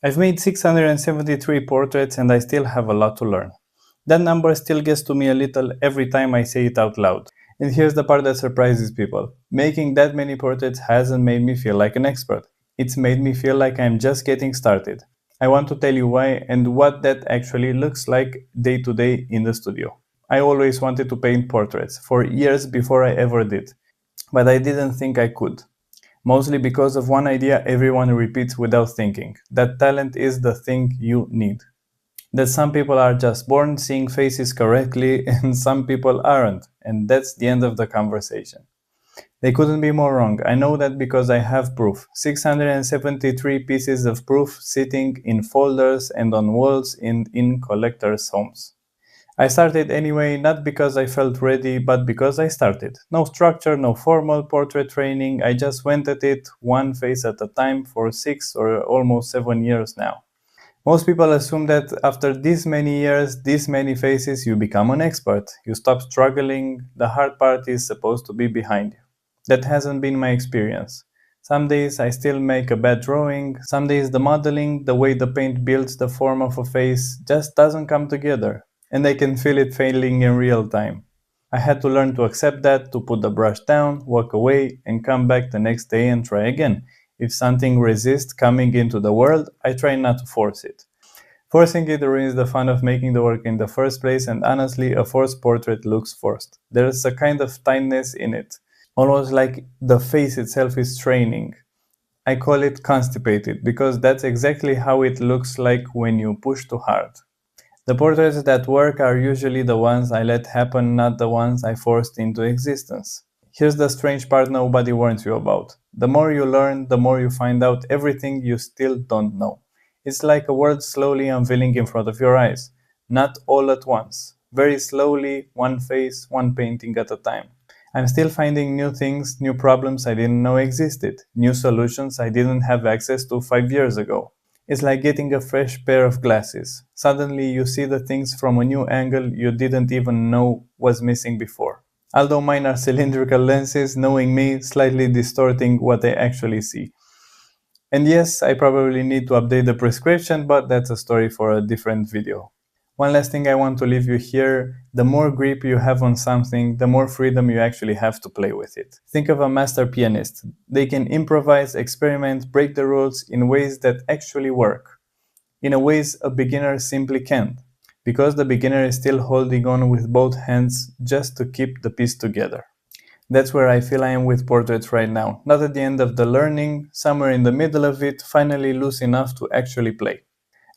I've made 673 portraits and I still have a lot to learn. That number still gets to me a little every time I say it out loud. And here's the part that surprises people. Making that many portraits hasn't made me feel like an expert. It's made me feel like I'm just getting started. I want to tell you why and what that actually looks like day to day in the studio. I always wanted to paint portraits, for years before I ever did, but I didn't think I could. Mostly because of one idea everyone repeats without thinking, that talent is the thing you need. That some people are just born seeing faces correctly and some people aren't, and that's the end of the conversation. They couldn't be more wrong. I know that because I have proof. 673 pieces of proof sitting in folders and on walls in collectors' homes. I started anyway, not because I felt ready, but because I started. No structure, no formal portrait training, I just went at it one face at a time for 6 or almost 7 years now. Most people assume that after this many years, this many faces, you become an expert. You stop struggling, the hard part is supposed to be behind you. That hasn't been my experience. Some days I still make a bad drawing, some days the modeling, the way the paint builds the form of a face, just doesn't come together, and I can feel it failing in real time. I had to learn to accept that, to put the brush down, walk away, and come back the next day and try again. If something resists coming into the world, I try not to force it. Forcing it ruins the fun of making the work in the first place, and honestly, a forced portrait looks forced. There's a kind of tightness in it, almost like the face itself is straining. I call it constipated because that's exactly how it looks like when you push too hard. The portraits that work are usually the ones I let happen, not the ones I forced into existence. Here's the strange part nobody warns you about. The more you learn, the more you find out everything you still don't know. It's like a world slowly unveiling in front of your eyes. Not all at once. Very slowly, one face, one painting at a time. I'm still finding new things, new problems I didn't know existed, new solutions I didn't have access to 5 years ago. It's like getting a fresh pair of glasses. Suddenly you see the things from a new angle you didn't even know was missing before. Although mine are cylindrical lenses, knowing me, slightly distorting what I actually see. And yes, I probably need to update the prescription, but that's a story for a different video. One last thing I want to leave you here, the more grip you have on something, the more freedom you actually have to play with it. Think of a master pianist. They can improvise, experiment, break the rules in ways that actually work. In ways a beginner simply can't, because the beginner is still holding on with both hands just to keep the piece together. That's where I feel I am with portraits right now. Not at the end of the learning, somewhere in the middle of it, finally loose enough to actually play.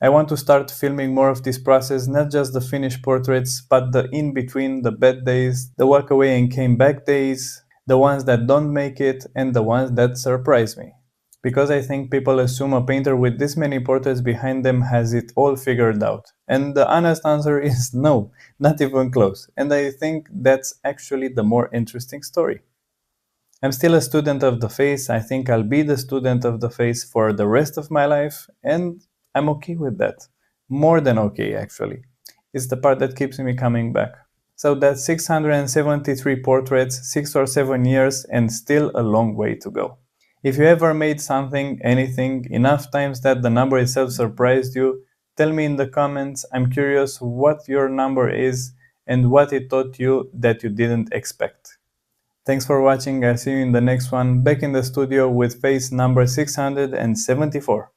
I want to start filming more of this process, not just the finished portraits, but the in-between, the bad days, the walk away and came back days, the ones that don't make it, and the ones that surprise me. Because I think people assume a painter with this many portraits behind them has it all figured out. And the honest answer is no, not even close. And I think that's actually the more interesting story. I'm still a student of the face. I think I'll be the student of the face for the rest of my life, and I'm okay with that. More than okay, actually. It's the part that keeps me coming back. So that's 673 portraits, 6 or 7 years, and still a long way to go. If you ever made something, anything, enough times that the number itself surprised you, tell me in the comments. I'm curious what your number is and what it taught you that you didn't expect. Thanks for watching. I'll see you in the next one, back in the studio with face number 674.